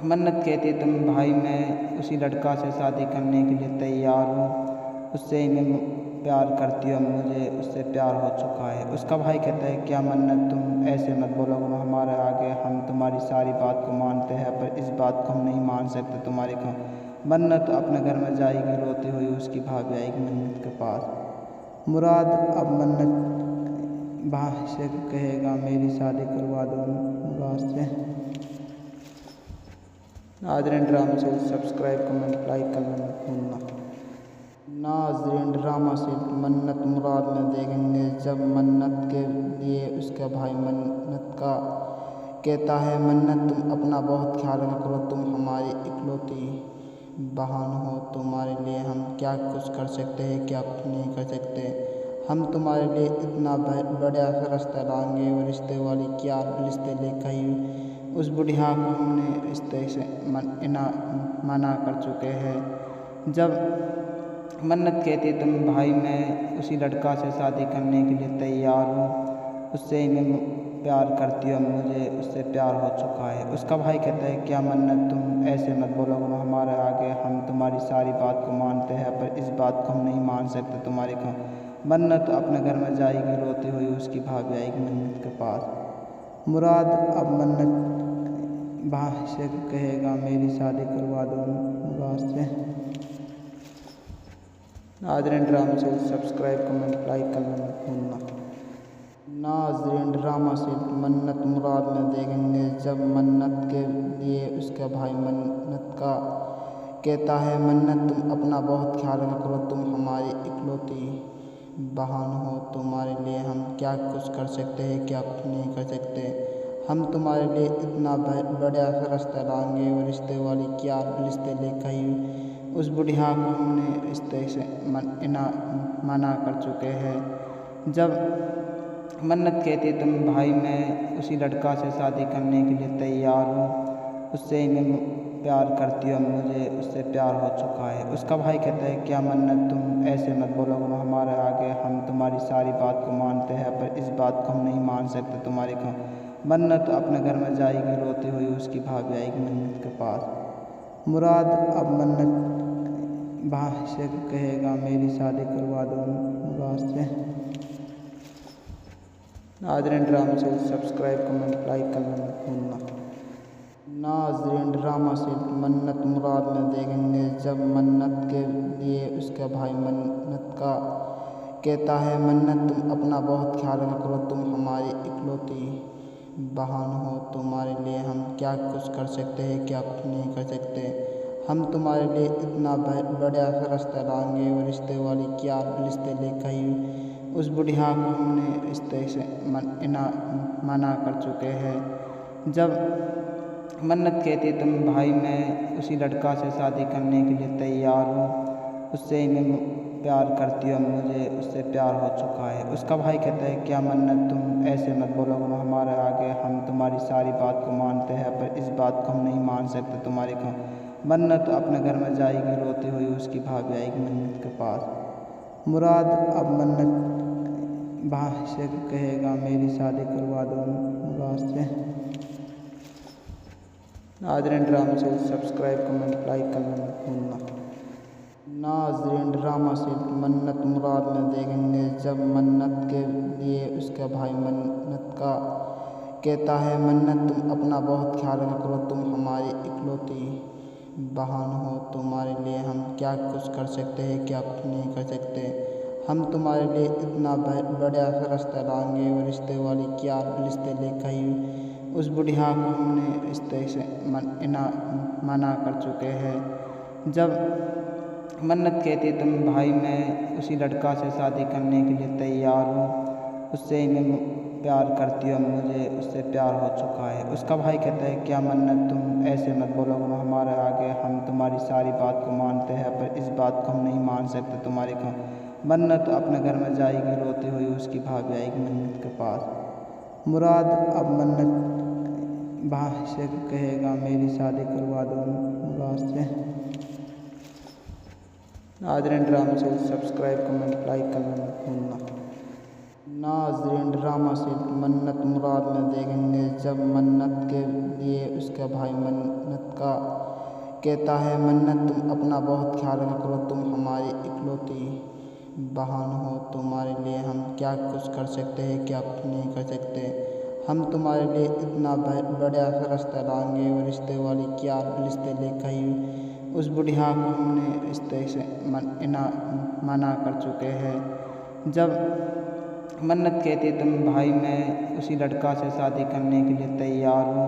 Speaker 1: मन्नत कहती तुम भाई मैं उसी लड़का से शादी करने के लिए तैयार हूँ, उससे ही मैं प्यार करती हूँ, मुझे उससे प्यार हो चुका है। उसका भाई कहता है क्या मन्नत तुम ऐसे मत बोलो, हमारे आगे हम तुम्हारी सारी बात को मानते हैं, पर इस बात को हम नहीं मान सकते तुम्हारी को। मन्नत अपने घर में जाएगी रोती हुई, उसकी भाभी आएगी मन्नत के पास। मुराद अब मन्नत भाई से कहेगा मेरी शादी करवा दो मुराद से। नाज़रीन ड्रामा से सब्सक्राइब कमेंट लाइक करना मत भूलना। नाज़रीन ड्रामा से मन्नत मुराद में देखेंगे जब मन्नत के लिए उसका भाई मन्नत का कहता है, मन्नत तुम अपना बहुत ख्याल रखो, तुम हमारी इकलौती बहन हो, तुम्हारे लिए हम क्या कुछ कर सकते हैं, क्या कुछ नहीं कर सकते। हम तुम्हारे लिए इतना बड़ा रास्ता लाएंगे, वो रिश्ते वाली क्या रिश्ते लेकर ही उस बुढ़िया को हमने रिश्ते से मना कर चुके हैं। जब मन्नत कहती तुम भाई मैं उसी लड़का से शादी करने के लिए तैयार हूँ, उससे ही मैं प्यार करती हो, मुझे उससे प्यार हो चुका है। उसका भाई कहता है क्या मन्नत तुम ऐसे मत बोलो हमारे आगे, हम तुम्हारी सारी बात को मानते हैं पर इस बात को हम नहीं मान सकते तुम्हारी का। मन्नत अपने घर में जाएगी रोती हुई, उसकी भाभी आएगी मन्नत के पास। मुराद अब मन्नत भाई से कहेगा मेरी शादी करवा दो मुराद से। नाज़रीन ड्रामा से सब्सक्राइब कमेंट लाइक करना मत भूलना। नाज़रीन ड्रामा से मन्नत मुराद में देखेंगे जब मन्नत के लिए उसका भाई मन्नत का कहता है मन्नत तुम अपना बहुत ख्याल रखो, तुम हमारी इकलौती बहन हो, तुम्हारे लिए हम क्या कुछ कर सकते हैं क्या कुछ नहीं कर सकते। हम तुम्हारे लिए इतना बड़ा रास्ता लाएंगे, वो रिश्ते वाली क्या रिश्ते लेकर ही उस बुढ़िया को हमने रिश्ते से मना कर चुके हैं। जब मन्नत कहती तुम भाई मैं उसी लड़का से शादी करने के लिए तैयार हूँ, उससे ही मैं प्यार करती हूँ, मुझे उससे प्यार हो चुका है। उसका भाई कहता है क्या मन्नत तुम ऐसे मत बोलो हमारे आगे, हम तुम्हारी सारी बात को मानते हैं पर इस बात को हम नहीं मान सकते तुम्हारी का। मन्नत अपने घर में जाएगी रोती हुई, उसकी भाभी आएगी मन्नत के पास। मुराद अब मन्नत भाई से कहेगा मेरी शादी करवा दो मुराद से। नाज़रीन ड्रामा से सब्सक्राइब कमेंट लाइक करना मत भूलना। नाज़रीन ड्रामा से मन्नत मुराद में देखेंगे जब मन्नत के लिए उसका भाई मन्नत का कहता है मन्नत तुम अपना बहुत ख्याल रखो, तुम हमारी इकलौती बहन हो, तुम्हारे लिए हम क्या कुछ कर सकते हैं क्या कुछ नहीं कर सकते। हम तुम्हारे लिए इतना बड़ा रास्ता लाएंगे, वो रिश्ते वाली क्या रिश्ते लेकर ही उस बुढ़िया को हमने रिश्ते से मना कर चुके हैं। जब मन्नत कहती तुम भाई मैं उसी लड़का से शादी करने के लिए तैयार हूँ, उससे ही मैं प्यार करती हूँ, मुझे उससे प्यार हो चुका है। उसका भाई कहता है क्या मन्नत तुम ऐसे मत बोलो हमारे आगे, हम तुम्हारी सारी बात को मानते हैं पर इस बात को हम नहीं मान सकते तुम्हारी का। मन्नत अपने घर में जाएगी रोती हुई, उसकी भाभी आएगी मन्नत के पास। मुराद अब मन्नत भाई से कहेगा मेरी शादी करवा दो मुराद से। नाज़रीन ड्रामा से सब्सक्राइब कमेंट लाइक करना मत भूलना। नाज़रीन ड्रामा से मन्नत मुराद में देखेंगे जब मन्नत के लिए उसका भाई मन्नत का कहता है मन्नत तुम अपना बहुत ख्याल रखो, तुम हमारी इकलौती बहन हो, तुम्हारे लिए हम क्या कुछ कर सकते हैं क्या कुछ नहीं कर सकते। हम तुम्हारे लिए इतना बड़ा रास्ता लाएंगे, वो रिश्ते वाली क्या रिश्ते लेकर ही उस बुढ़िया को हमने रिश्ते से मना कर चुके हैं। जब मन्नत कहती तुम भाई मैं उसी लड़का से शादी करने के लिए तैयार हूँ, उससे ही मैं प्यार करती हूँ, मुझे उससे प्यार हो चुका है। उसका भाई कहता है क्या मन्नत तुम ऐसे मत बोलो हमारे आगे, हम तुम्हारी सारी बात को मानते हैं पर इस बात को हम नहीं मान सकते तुम्हारी का। मन्नत अपने घर में जाएगी रोती हुई, उसकी भाभी आएगी मन्नत के पास। मुराद अब मन्नत भाई से कहेगा मेरी शादी करवा दो मुराद से। नाज़रीन ड्रामा से सब्सक्राइब कमेंट लाइक करना मत भूलना। नाज़रीन ड्रामा से मन्नत मुराद में देखेंगे जब मन्नत के लिए उसका भाई मन्नत का कहता है मन्नत तुम अपना बहुत ख्याल रखो, तुम हमारी इकलौती बहन हो, तुम्हारे लिए हम क्या कुछ कर सकते हैं क्या कुछ नहीं कर सकते। हम तुम्हारे लिए इतना बड़ा रास्ता लाएंगे, वो रिश्ते वाली क्या रिश्ते लेकर ही उस बुढ़िया को हमने रिश्ते से मना कर चुके हैं। जब मन्नत कहती तुम भाई मैं उसी लड़का से शादी करने के लिए तैयार हूँ,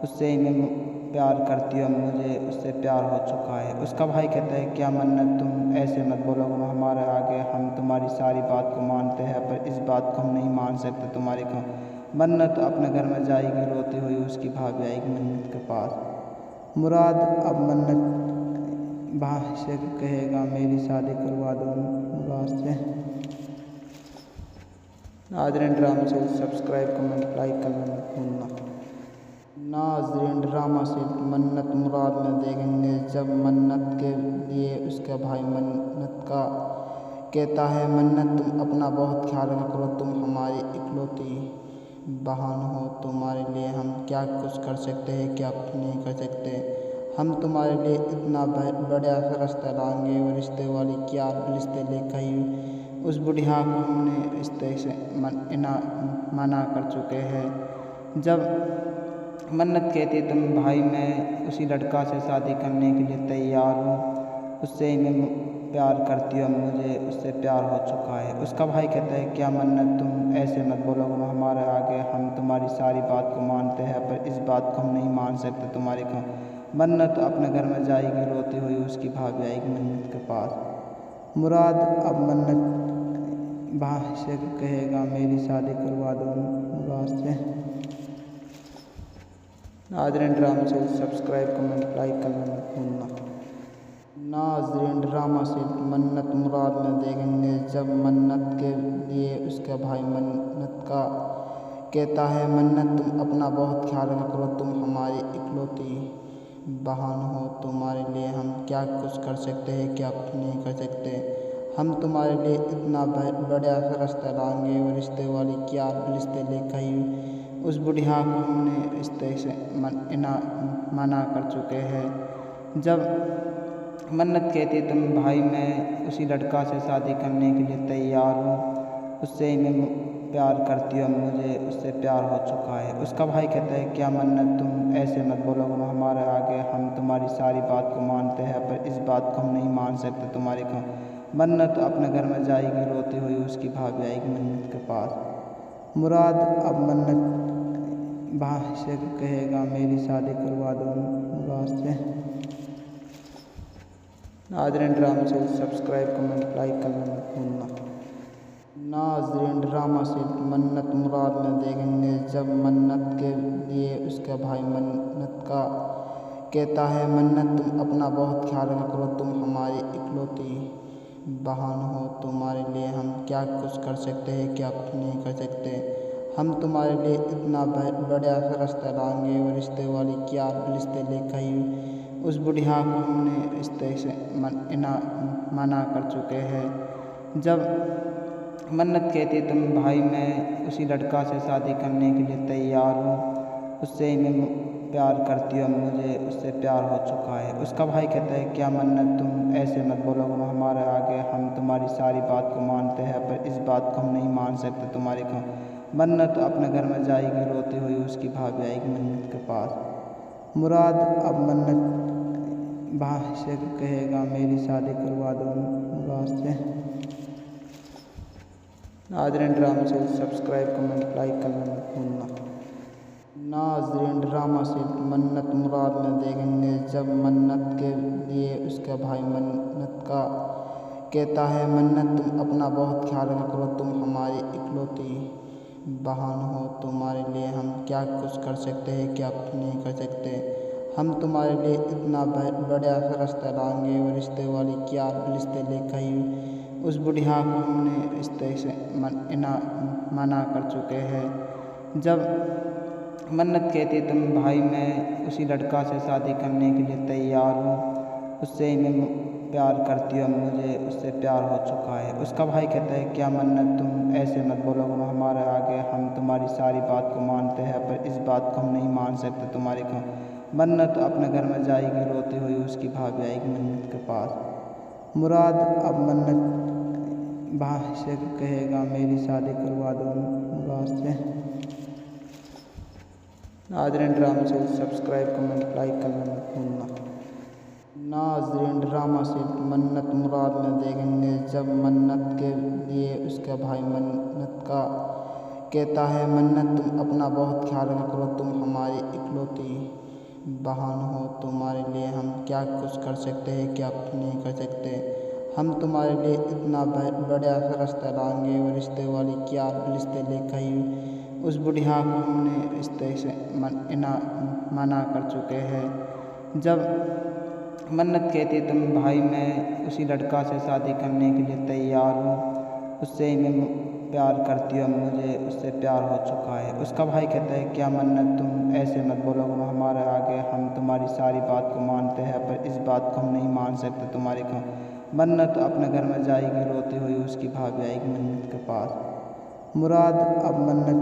Speaker 1: उससे ही मैं प्यार करती हूँ, मुझे उससे प्यार हो चुका है। उसका भाई कहता है क्या मन्नत तुम ऐसे मत बोलो हमारे आगे, हम तुम्हारी सारी बात को मानते हैं पर इस बात को हम नहीं मान सकते तुम्हारी का। मन्नत अपने घर में जाएगी रोती हुई, उसकी भाभी आएगी मन्नत के पास। मुराद अब मन्नत भाई से कहेगा मेरी शादी करवा दो मुराद से। नाज़रीन ड्रामा से सब्सक्राइब कमेंट लाइक करना मत भूलना। नाज़रीन ड्रामा से मन्नत मुराद में देखेंगे जब मन्नत के लिए उसका भाई मन्नत का कहता है मन्नत तुम अपना बहुत ख्याल रखो, तुम हमारी इकलौती बहाना हो तुम्हारे लिए हम क्या कुछ कर सकते हैं, क्या कुछ नहीं कर सकते। हम तुम्हारे लिए इतना बड़ा रास्ता लाएंगे और रिश्ते वाली क्या रिश्ते लेकर ही उस बुढ़िया को हमने रिश्ते से मना कर चुके हैं। जब मन्नत कहती तुम भाई मैं उसी लड़का से शादी करने के लिए तैयार हूँ, उससे ही मैं प्यार करती हूँ, मुझे उससे प्यार हो चुका है। उसका भाई कहता है क्या मन्नत तुम ऐसे मत बोलो, हमारे आगे हम तुम्हारी सारी बात को मानते हैं पर इस बात को हम नहीं मान सकते तुम्हारी को। मन्नत अपने घर में जाएगी रोती हुई, उसकी भाभी आएगी मन्नत के पास। मुराद अब मन्नत भाई से कहेगा मेरी शादी करवा दो मुराद से। नाज़रीन ड्रामा से सब्सक्राइब कमेंट लाइक करना मत भूलना। नाज़रीन ड्रामा से मन्नत मुराद में देखेंगे जब मन्नत के लिए उसका भाई मन्नत का कहता है मन्नत तुम अपना बहुत ख्याल रखो, तुम हमारी इकलौती बहन हो, तुम्हारे लिए हम क्या कुछ कर सकते हैं, क्या कुछ नहीं कर सकते। हम तुम्हारे लिए इतना बड़ा रास्ता लाएंगे और रिश्ते वाली क्या रिश्ते लेकर ही उस बुढ़िया को हमने रिश्ते से मना कर चुके हैं। जब मन्नत कहती तुम भाई मैं उसी लड़का से शादी करने के लिए तैयार हूँ, उससे ही मैं प्यार करती हूँ, मुझे उससे प्यार हो चुका है। उसका भाई कहता है क्या मन्नत तुम ऐसे मत बोलो, हमारे आगे हम तुम्हारी सारी बात को मानते हैं पर इस बात को हम नहीं मान सकते तुम्हारी को। मन्नत अपने घर में जाएगी रोती हुई, उसकी भाभी आएगी मन्नत के पास। मुराद अब मन्नत भाई से कहेगा मेरी शादी करवा दो मुराद से। नाज़रीन ड्रामा से सब्सक्राइब कमेंट लाइक करना मत भूलना। नाज़रीन ड्रामा से मन्नत मुराद में देखेंगे जब मन्नत के लिए उसका भाई मन्नत का कहता है मन्नत तुम अपना बहुत ख्याल रखो, तुम हमारी इकलौती बहन हो, तुम्हारे लिए हम क्या कुछ कर सकते हैं, क्या कुछ नहीं कर सकते। हम तुम्हारे लिए इतना बड़ा रास्ता लाएंगे और रिश्ते वाली क्या रिश्ते लेकर ही उस बुढ़िया को हमने रिश्ते से मना कर चुके हैं। जब मन्नत कहती तुम भाई मैं उसी लड़का से शादी करने के लिए तैयार हूँ, उससे ही मैं प्यार करती हूँ, मुझे उससे प्यार हो चुका है। उसका भाई कहता है क्या मन्नत तुम ऐसे मत बोलो, हमारे आगे हम तुम्हारी सारी बात को मानते हैं पर इस बात को हम नहीं मान सकते तुम्हारी को। मन्नत अपने घर में जाएगी रोती हुई, उसकी भाभी आएगी मन्नत के पास। मुराद अब मन्नत भाई से कहेगा मेरी शादी करवा दो मुराद से। नाज़रीन ड्रामा से सब्सक्राइब कमेंट लाइक करना मत भूलना। नाज़रीन ड्रामा से मन्नत मुराद में देखेंगे जब मन्नत के लिए उसका भाई मन्नत का कहता है मन्नत तुम अपना बहुत ख्याल रखो, तुम हमारी इकलौती बहन हो, तुम्हारे लिए हम क्या कुछ कर सकते हैं, क्या कुछ नहीं कर सकते। हम तुम्हारे लिए इतना बड़ा रास्ता लाएंगे और रिश्ते वाली क्या रिश्ते लेकर ही उस बुढ़िया को हमने रिश्ते से मना कर चुके हैं। जब मन्नत कहती तुम भाई मैं उसी लड़का से शादी करने के लिए तैयार हूँ, उससे ही मैं प्यार करती हूँ, मुझे उससे प्यार हो चुका है। उसका भाई कहता है क्या मन्नत तुम ऐसे मत बोलो, हमारे आगे हम तुम्हारी सारी बात को मानते हैं पर इस बात को हम नहीं मान सकते तुम्हारी को। मन्नत अपने घर में जाएगी रोती हुई, उसकी भाभी आएगी मन्नत के पास। मुराद अब मन्नत भाई से कहेगा मेरी शादी करवा दो मुराद से। नाज़रीन ड्रामा से सब्सक्राइब कमेंट लाइक करना मत भूलना। नाज़रीन ड्रामा से मन्नत मुराद में देखेंगे जब मन्नत के लिए उसका भाई मन्नत का कहता है मन्नत तुम अपना बहुत ख्याल रखो, तुम हमारी इकलौती बहन हो, तुम्हारे लिए हम क्या कुछ कर सकते हैं, क्या कुछ नहीं कर सकते। हम तुम्हारे लिए इतना बड़ा रास्ता लाएंगे और रिश्ते वाली क्या रिश्ते लेकर ही उस बुढ़िया को हमने रिश्ते से मना कर चुके हैं। जब मन्नत कहती तुम भाई मैं उसी लड़का से शादी करने के लिए तैयार हूँ, उससे ही मैं प्यार करती हूँ, मुझे उससे प्यार हो चुका है। उसका भाई कहता है क्या मन्नत तुम ऐसे मत बोलो, हमारे आगे हम तुम्हारी सारी बात को मानते हैं पर इस बात को हम नहीं मान सकते तुम्हारी को। मन्नत अपने घर में जाएगी रोती हुई, उसकी भाभी आएगी मन्नत के पास। मुराद अब मन्नत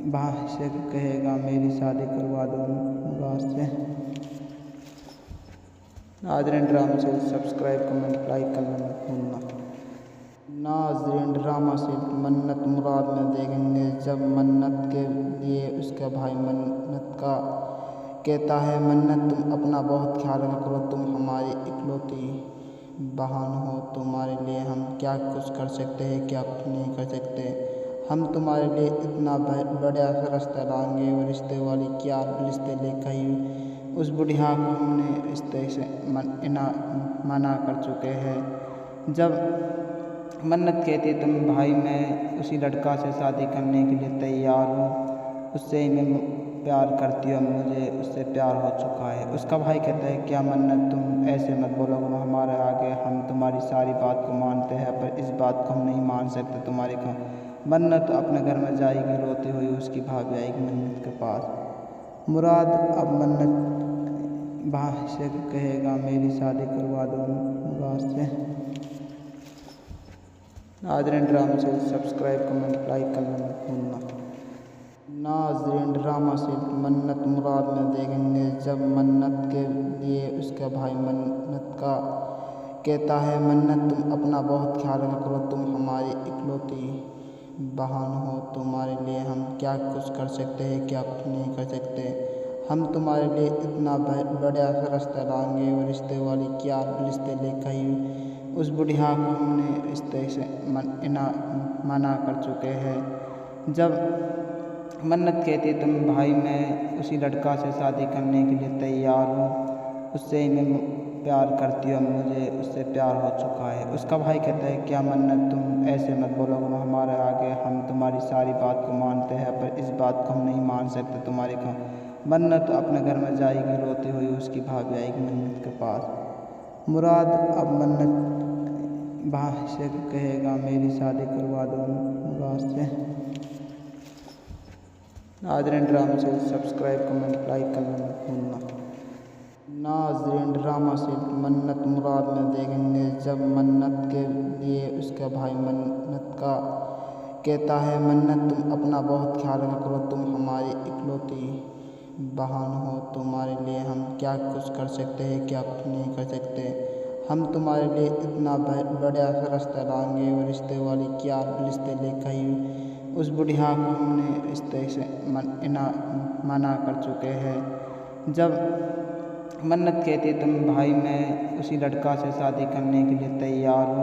Speaker 1: भाई से कहेगा मेरी शादी करवा दो मुराद से। नाज़रीन ड्रामा से सब्सक्राइब कमेंट लाइक करना मत भूलना। नाज़रीन ड्रामा से मन्नत मुराद में देखेंगे जब मन्नत के लिए उसका भाई मन्नत का कहता है मन्नत तुम अपना बहुत ख्याल रखा करो, तुम हमारी इकलौती बहन हो, तुम्हारे लिए हम क्या कुछ कर सकते हैं क्या कुछ नहीं कर सकते। हम तुम्हारे लिए इतना बड़ा रास्ता लाएंगे, वो रिश्ते वाली क्या रिश्ते लेकर ही उस बुढ़िया को हमने रिश्ते से मना कर चुके हैं। जब मन्नत कहती तुम भाई मैं उसी लड़का से शादी करने के लिए तैयार हूँ, उससे ही मैं प्यार करती हूँ, मुझे उससे प्यार हो चुका है। उसका भाई कहता है क्या मन्नत तुम ऐसे मत बोलो, हमारे आगे हम तुम्हारी सारी बात को मानते हैं पर इस बात को हम नहीं मान सकते तुम्हारी का। मन्नत अपने घर में जाएगी रोती हुई, उसकी भाभी आएगी मन्नत के पास। मुराद अब मन्नत भाई से कहेगा मेरी शादी करवा दो मुराद से। नाज़रीन ड्रामा से सब्सक्राइब कमेंट लाइक करना मत भूलना। नाज़रीन ड्रामा से मन्नत मुराद में देखेंगे जब मन्नत के लिए उसका भाई मन्नत का कहता है मन्नत तुम अपना बहुत ख्याल रखा करो, तुम हमारी इकलौती बहन हो, तुम्हारे लिए हम क्या कुछ कर सकते हैं क्या कुछ नहीं कर सकते। हम तुम्हारे लिए इतना बड़ा रास्ता लाएंगे, वो रिश्ते वाली क्या रिश्ते लेकर ही उस बुढ़िया को हमने रिश्ते से मना कर चुके हैं। जब मन्नत कहती तुम भाई मैं उसी लड़का से शादी करने के लिए तैयार हूँ, उससे ही मैं प्यार करती हूँ, मुझे उससे प्यार हो चुका है। उसका भाई कहता है क्या मन्नत तुम ऐसे मत बोलो, हमारे आगे हम तुम्हारी सारी बात को मानते हैं पर इस बात को हम नहीं मान सकते तुम्हारी का। मन्नत अपने घर में जाएगी रोती हुई, उसकी भाभी आएगी मन्नत के पास। मुराद अब मन्नत भाई से कहेगा मेरी शादी करवा दो मुराद से। नाज़रीन ड्रामा से सब्सक्राइब कमेंट लाइक करना मत भूलना। नाज़रीन ड्रामा से मन्नत मुराद में देखेंगे जब मन्नत के लिए उसका भाई मन्नत का कहता है मन्नत तुम अपना बहुत ख्याल रखा करो, तुम हमारी इकलौती बहन हो, तुम्हारे लिए हम क्या कुछ कर सकते हैं क्या कुछ नहीं कर सकते। हम तुम्हारे लिए इतना बड़ा रास्ता लाएंगे, वो रिश्ते वाली क्या रिश्ते लेकर ही उस बुढ़िया को हमने रिश्ते से मना कर चुके हैं। जब मन्नत कहती तुम भाई मैं उसी लड़का से शादी करने के लिए तैयार हूँ,